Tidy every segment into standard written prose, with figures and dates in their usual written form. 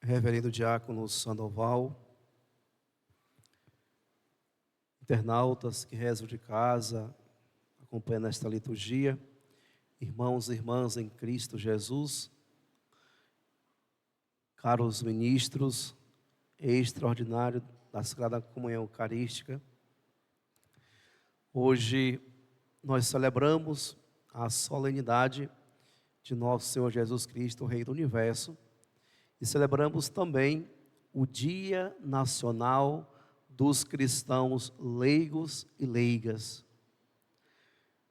Reverendo Diácono Sandoval, internautas que rezam de casa, acompanhando esta liturgia, irmãos e irmãs em Cristo Jesus, caros ministros extraordinários da Sagrada Comunhão Eucarística, hoje nós celebramos a solenidade de nosso Senhor Jesus Cristo, Rei do Universo, e celebramos também o Dia Nacional dos Cristãos Leigos e Leigas.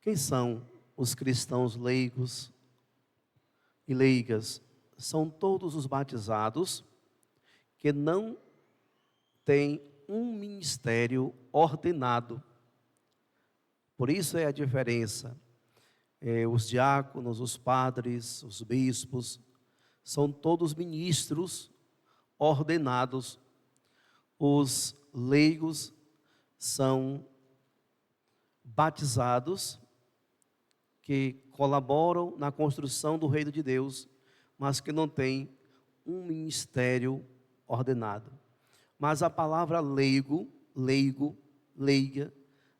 Quem são os cristãos leigos e leigas? São todos os batizados que não têm um ministério ordenado. Por isso é a diferença. Os diáconos, os padres, os bispos, são todos ministros ordenados. Os leigos são batizados que colaboram na construção do reino de Deus, mas que não têm um ministério ordenado. Mas a palavra leigo, leiga,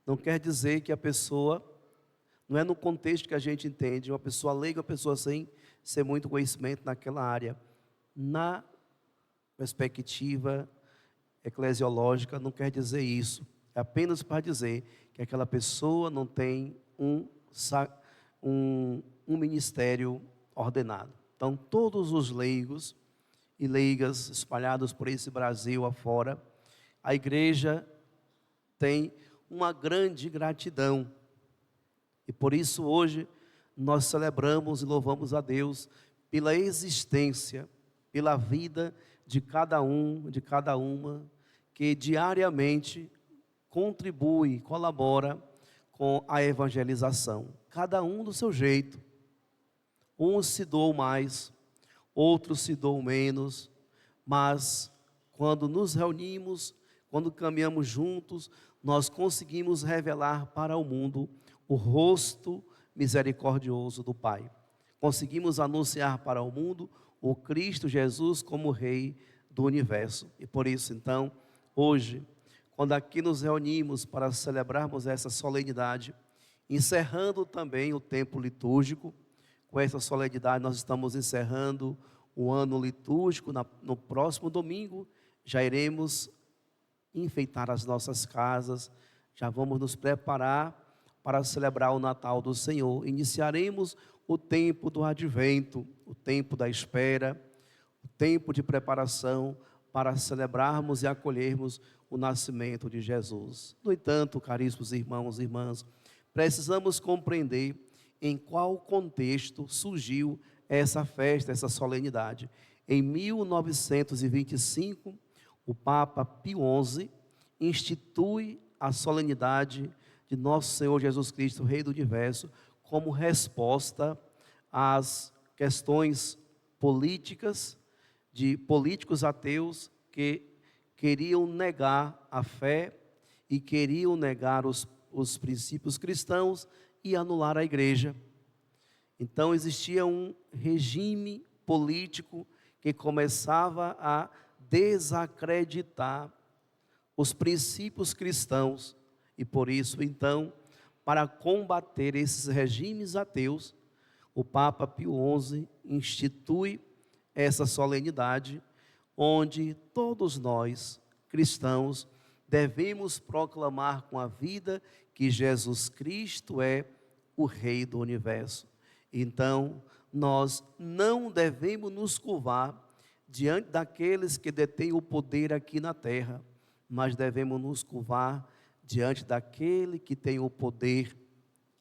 não quer dizer que a pessoa, não é no contexto que a gente entende, uma pessoa leiga, uma pessoa sem ser muito conhecimento naquela área. Na perspectiva eclesiológica, não quer dizer isso. É apenas para dizer que aquela pessoa não tem um ministério ordenado. Então, todos os leigos e leigas espalhados por esse Brasil afora, a igreja tem uma grande gratidão. E por isso hoje nós celebramos e louvamos a Deus pela existência, pela vida de cada um, de cada uma, que diariamente contribui, colabora com a evangelização. Cada um do seu jeito. Uns se doam mais, outros se doam menos, mas quando nos reunimos, quando caminhamos juntos, nós conseguimos revelar para o mundo o rosto misericordioso do Pai. Conseguimos anunciar para o mundo o Cristo Jesus como Rei do Universo. E por isso, então, hoje, quando aqui nos reunimos para celebrarmos essa solenidade, encerrando também o tempo litúrgico, com essa solenidade nós estamos encerrando o ano litúrgico. No próximo domingo já iremos enfeitar as nossas casas, já vamos nos preparar para celebrar o Natal do Senhor. Iniciaremos o tempo do advento, o tempo da espera, o tempo de preparação para celebrarmos e acolhermos o nascimento de Jesus. No entanto, caríssimos irmãos e irmãs, precisamos compreender em qual contexto surgiu essa festa, essa solenidade. Em 1925, o Papa Pio XI institui a solenidade de nosso Senhor Jesus Cristo, Rei do Universo, como resposta às questões políticas de políticos ateus que queriam negar a fé e queriam negar os princípios cristãos e anular a igreja. Então existia um regime político que começava a desacreditar os princípios cristãos. E por isso, então, para combater esses regimes ateus, o Papa Pio XI institui essa solenidade, onde todos nós, cristãos, devemos proclamar com a vida que Jesus Cristo é o Rei do Universo. Então, nós não devemos nos curvar diante daqueles que detêm o poder aqui na terra, mas devemos nos curvar diante daquele que tem o poder,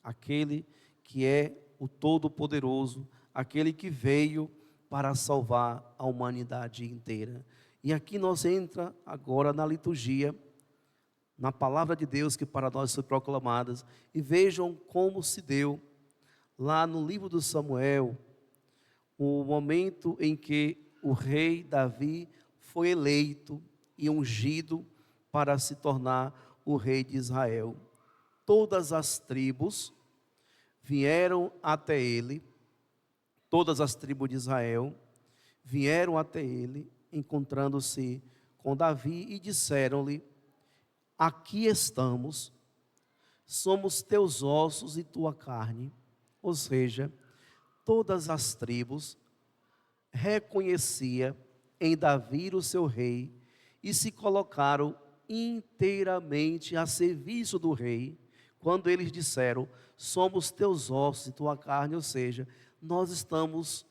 aquele que é o Todo-Poderoso, aquele que veio para salvar a humanidade inteira. E aqui nós entra agora na liturgia, na palavra de Deus que para nós foi proclamada, e vejam como se deu lá no livro do Samuel, o momento em que o rei Davi foi eleito e ungido para se tornar o rei de Israel. Todas as tribos vieram até ele, todas as tribos de Israel vieram até ele encontrando-se com Davi, e disseram-lhe: aqui estamos, somos teus ossos e tua carne. Ou seja, todas as tribos reconhecia em Davi o seu rei e se colocaram inteiramente a serviço do rei, quando eles disseram: somos teus ossos e tua carne. Ou seja, nós estamos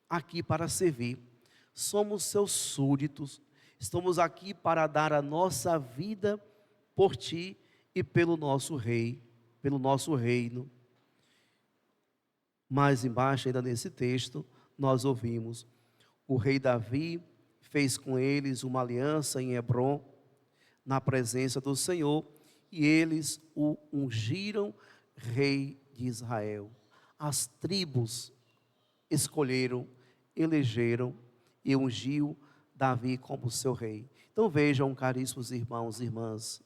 aqui para servir, somos seus súditos, estamos aqui para dar a nossa vida por ti e pelo nosso rei, pelo nosso reino. Mais embaixo, ainda nesse texto, nós ouvimos: o rei Davi fez com eles uma aliança em Hebrom, na presença do Senhor, e eles o ungiram rei de Israel. As tribos escolheram, elegeram e ungiu Davi como seu rei. Então vejam, caríssimos irmãos e irmãs,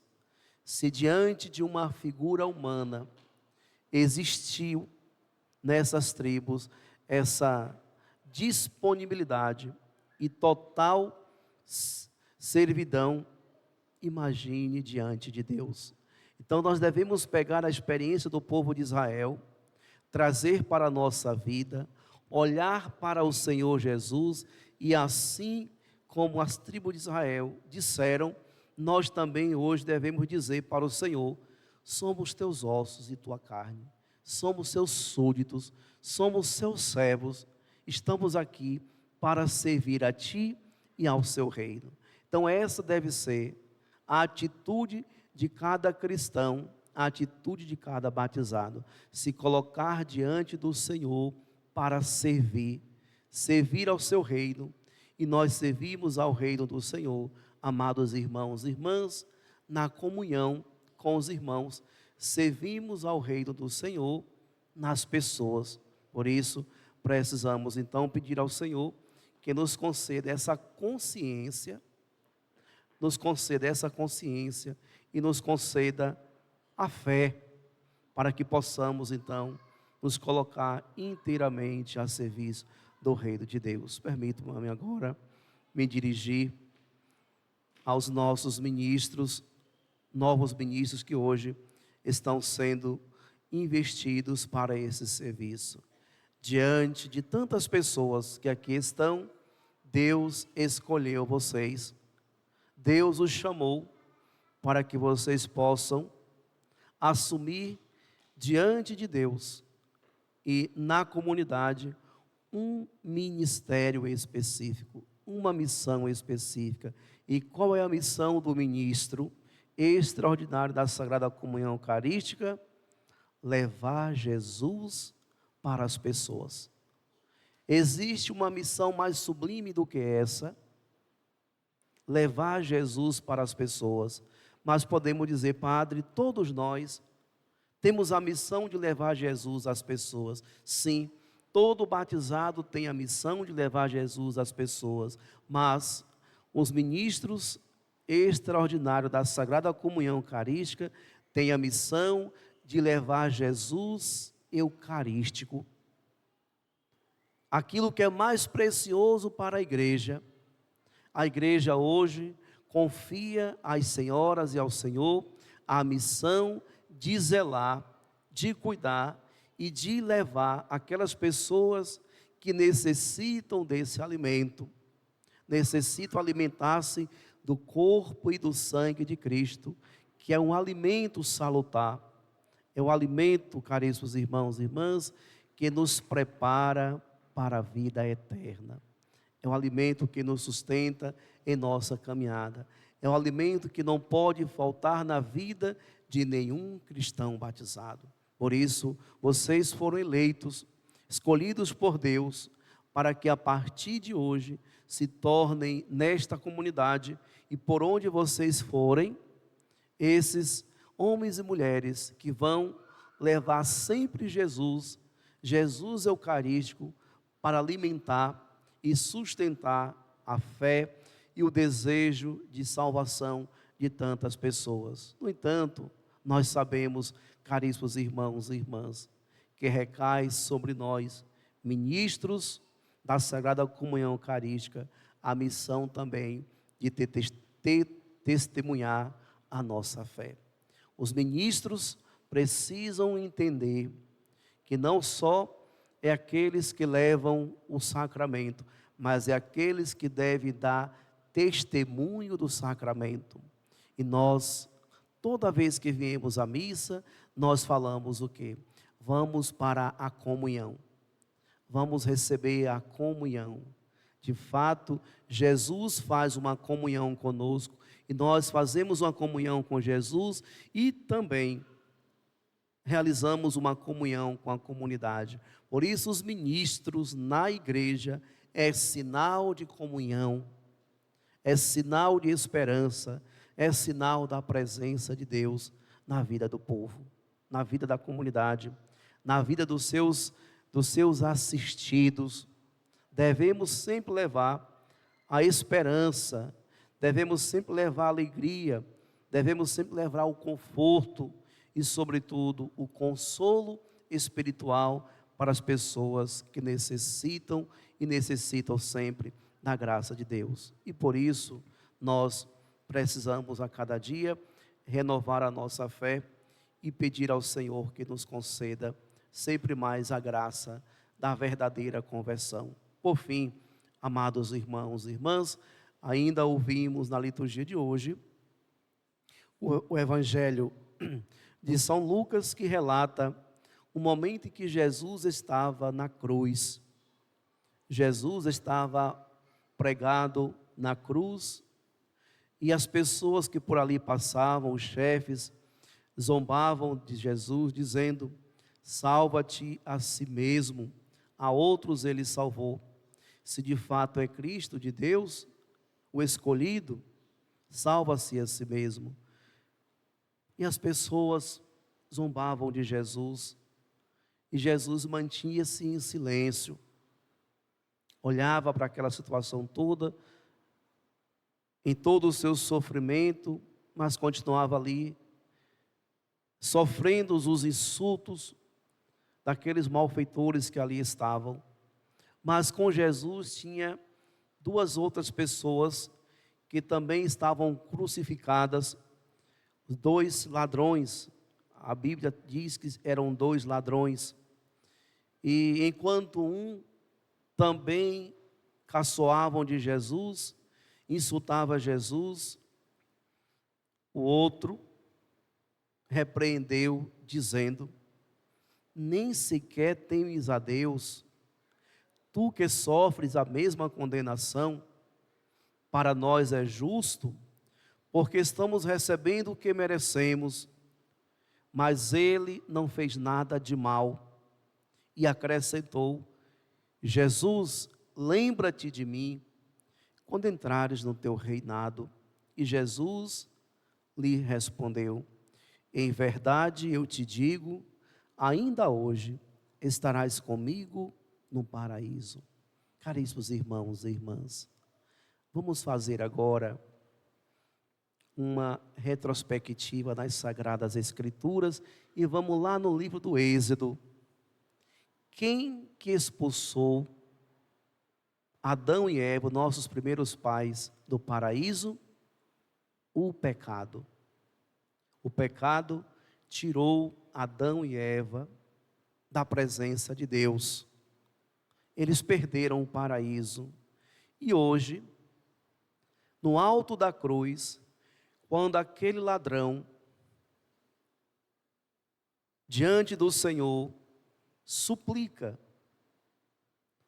se diante de uma figura humana existiu nessas tribos essa disponibilidade e total servidão, imagine diante de Deus. Então nós devemos pegar a experiência do povo de Israel, trazer para a nossa vida, olhar para o Senhor Jesus, e assim como as tribos de Israel disseram, nós também hoje devemos dizer para o Senhor: somos teus ossos e tua carne, somos seus súditos, somos seus servos, estamos aqui para servir a ti e ao seu reino. Então essa deve ser a atitude de cada cristão, a atitude de cada batizado: se colocar diante do Senhor para servir, servir ao seu reino. E nós servimos ao reino do Senhor, amados irmãos e irmãs, na comunhão com os irmãos, servimos ao reino do Senhor nas pessoas. Por isso, precisamos então pedir ao Senhor que nos conceda essa consciência, e nos conceda a fé, para que possamos então nos colocar inteiramente a serviço do reino de Deus. Permitam-me agora me dirigir aos nossos ministros, novos ministros que hoje estão sendo investidos para esse serviço. Diante de tantas pessoas que aqui estão, Deus escolheu vocês, Deus os chamou para que vocês possam assumir diante de Deus e na comunidade um ministério específico, uma missão específica. E qual é a missão do ministro extraordinário da Sagrada Comunhão Eucarística? Levar Jesus para as pessoas. Existe uma missão mais sublime do que essa? Levar Jesus para as pessoas. Mas podemos dizer: padre, todos nós temos a missão de levar Jesus às pessoas. Sim, todo batizado tem a missão de levar Jesus às pessoas, mas os ministros extraordinários da Sagrada Comunhão Eucarística têm a missão de levar Jesus eucarístico, aquilo que é mais precioso para a igreja. A igreja hoje confia às senhoras e ao Senhor a missão de zelar, de cuidar e de levar aquelas pessoas que necessitam desse alimento, necessitam alimentar-se do corpo e do sangue de Cristo, que é um alimento salutar, é um alimento, caríssimos irmãos e irmãs, que nos prepara para a vida eterna. É um alimento que nos sustenta em nossa caminhada. É um alimento que não pode faltar na vida de nenhum cristão batizado. Por isso, vocês foram eleitos, escolhidos por Deus, para que a partir de hoje se tornem nesta comunidade, e por onde vocês forem, esses homens e mulheres que vão levar sempre Jesus eucarístico, para alimentar e sustentar a fé e o desejo de salvação de tantas pessoas. No entanto, nós sabemos, caríssimos irmãos e irmãs, que recai sobre nós, ministros da Sagrada Comunhão Eucarística, a missão também de testemunhar a nossa fé. Os ministros precisam entender que não só é aqueles que levam o sacramento, mas é aqueles que devem dar testemunho do sacramento. E nós, toda vez que viemos à missa, nós falamos o quê? Vamos para a comunhão. Vamos receber a comunhão. De fato, Jesus faz uma comunhão conosco e nós fazemos uma comunhão com Jesus e também realizamos uma comunhão com a comunidade. Por isso, os ministros na igreja é sinal de comunhão, é sinal de esperança, é sinal da presença de Deus na vida do povo, na vida da comunidade, na vida dos seus assistidos. Devemos sempre levar a esperança, devemos sempre levar a alegria, devemos sempre levar o conforto e, sobretudo, o consolo espiritual para as pessoas que necessitam sempre da graça de Deus. E por isso, nós precisamos a cada dia renovar a nossa fé e pedir ao Senhor que nos conceda sempre mais a graça da verdadeira conversão. Por fim, amados irmãos e irmãs, ainda ouvimos na liturgia de hoje o Evangelho de São Lucas, que relata o momento em que Jesus estava na cruz. Jesus estava pregado na cruz e as pessoas que por ali passavam, os chefes, zombavam de Jesus, dizendo: salva-te a si mesmo, a outros ele salvou. Se de fato é Cristo de Deus, o escolhido, salva-se a si mesmo. E as pessoas zombavam de Jesus, e Jesus mantinha-se em silêncio, olhava para aquela situação toda, em todo o seu sofrimento, mas continuava ali, sofrendo os insultos daqueles malfeitores que ali estavam. Mas com Jesus tinha duas outras pessoas que também estavam crucificadas, os dois ladrões. A Bíblia diz que eram dois ladrões. E enquanto um também caçoavam de Jesus, insultava Jesus, o outro repreendeu, dizendo: nem sequer temes a Deus, tu que sofres a mesma condenação, para nós é justo, porque estamos recebendo o que merecemos, mas ele não fez nada de mal. E acrescentou: Jesus, lembra-te de mim quando entrares no teu reinado. E Jesus lhe respondeu: em verdade eu te digo, ainda hoje estarás comigo no paraíso. Caríssimos irmãos e irmãs, vamos fazer agora uma retrospectiva nas Sagradas Escrituras e vamos lá no livro do Êxodo. Quem que expulsou Adão e Eva, nossos primeiros pais, do paraíso? O pecado. O pecado tirou Adão e Eva da presença de Deus. Eles perderam o paraíso. E hoje, no alto da cruz, quando aquele ladrão, diante do Senhor, suplica,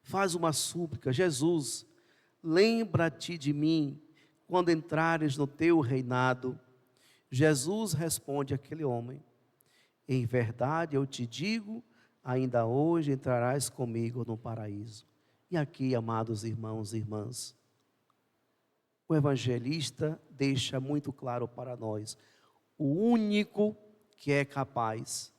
faz uma súplica: Jesus, lembra-te de mim quando entrares no teu reinado. Jesus responde àquele homem: em verdade eu te digo, ainda hoje entrarás comigo no paraíso. E aqui, amados irmãos e irmãs, o evangelista deixa muito claro para nós: o único que é capaz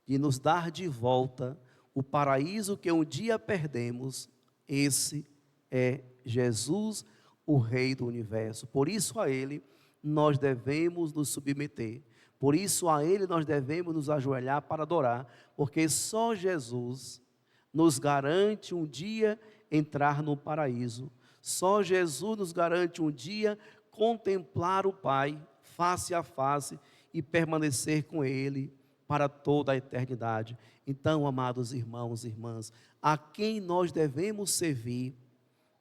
de nos dar de volta o paraíso que um dia perdemos, esse é Jesus, o Rei do Universo. Por isso a Ele nós devemos nos submeter, por isso a Ele nós devemos nos ajoelhar para adorar, porque só Jesus nos garante um dia entrar no paraíso. Só Jesus nos garante um dia contemplar o Pai face a face e permanecer com Ele para toda a eternidade. Então, amados irmãos e irmãs, a quem nós devemos servir?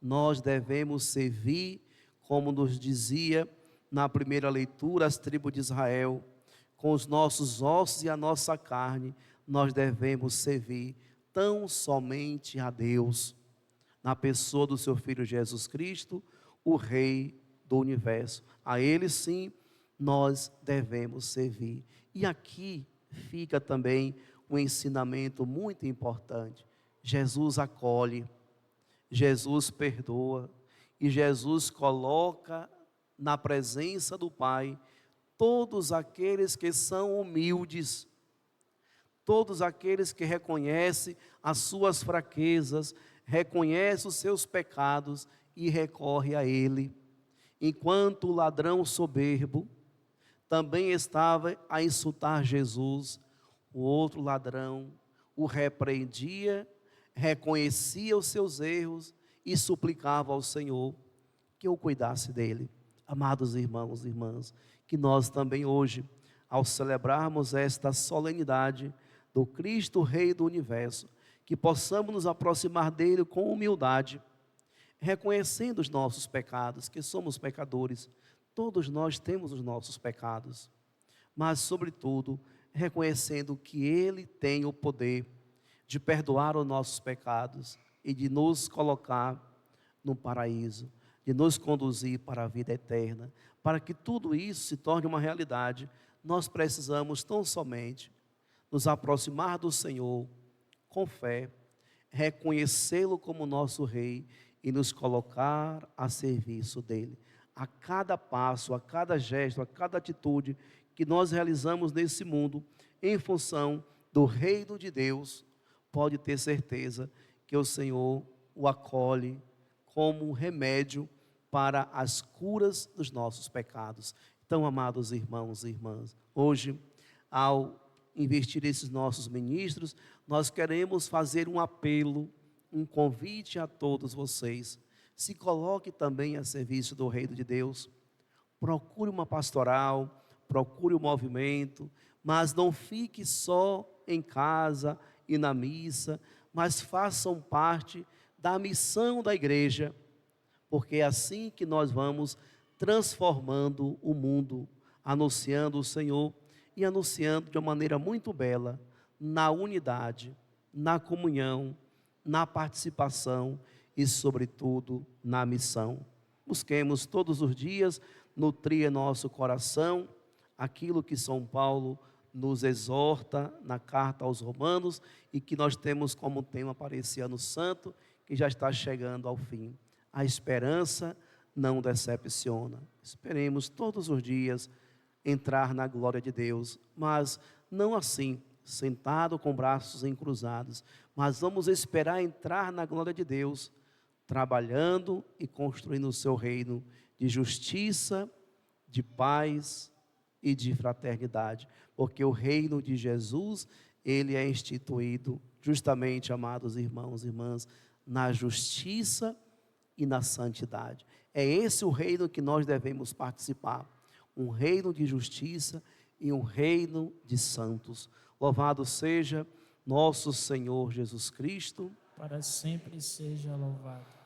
Nós devemos servir, como nos dizia na primeira leitura, as tribos de Israel, com os nossos ossos e a nossa carne, nós devemos servir tão somente a Deus, na pessoa do seu Filho Jesus Cristo, o Rei do Universo. A Ele sim, nós devemos servir. E aqui fica também um ensinamento muito importante. Jesus acolhe, Jesus perdoa, e Jesus coloca na presença do Pai todos aqueles que são humildes, todos aqueles que reconhecem as suas fraquezas, reconhecem os seus pecados e recorre a Ele. Enquanto o ladrão soberbo também estava a insultar Jesus, o outro ladrão o repreendia, reconhecia os seus erros e suplicava ao Senhor que o cuidasse dele. Amados irmãos e irmãs, que nós também hoje, ao celebrarmos esta solenidade do Cristo Rei do Universo, que possamos nos aproximar dele com humildade, reconhecendo os nossos pecados, que somos pecadores, todos nós temos os nossos pecados, mas sobretudo, reconhecendo que ele tem o poder de perdoar os nossos pecados e de nos colocar no paraíso, de nos conduzir para a vida eterna. Para que tudo isso se torne uma realidade, nós precisamos tão somente nos aproximar do Senhor com fé, reconhecê-lo como nosso Rei e nos colocar a serviço dele. A cada passo, a cada gesto, a cada atitude que nós realizamos nesse mundo, em função do reino de Deus, pode ter certeza que o Senhor o acolhe como um remédio para as curas dos nossos pecados. Então, amados irmãos e irmãs, hoje, ao investir esses nossos ministros, nós queremos fazer um apelo, um convite a todos vocês. Se coloque também a serviço do reino de Deus. Procure uma pastoral, procure um movimento, mas não fique só em casa e na missa, mas façam parte da missão da igreja, porque é assim que nós vamos transformando o mundo, anunciando o Senhor e anunciando de uma maneira muito bela, na unidade, na comunhão, na participação e, sobretudo, na missão. Busquemos todos os dias nutrir nosso coração aquilo que São Paulo nos exorta na carta aos Romanos e que nós temos como tema para esse ano santo, que já está chegando ao fim. A esperança não decepciona. Esperemos todos os dias entrar na glória de Deus, mas não assim, sentado com braços encruzados, mas vamos esperar entrar na glória de Deus, trabalhando e construindo o seu reino de justiça, de paz e de fraternidade, porque o reino de Jesus, ele é instituído justamente, amados irmãos e irmãs, na justiça e na santidade. É esse o reino que nós devemos participar, um reino de justiça e um reino de santos. Louvado seja nosso Senhor Jesus Cristo. Para sempre seja louvado.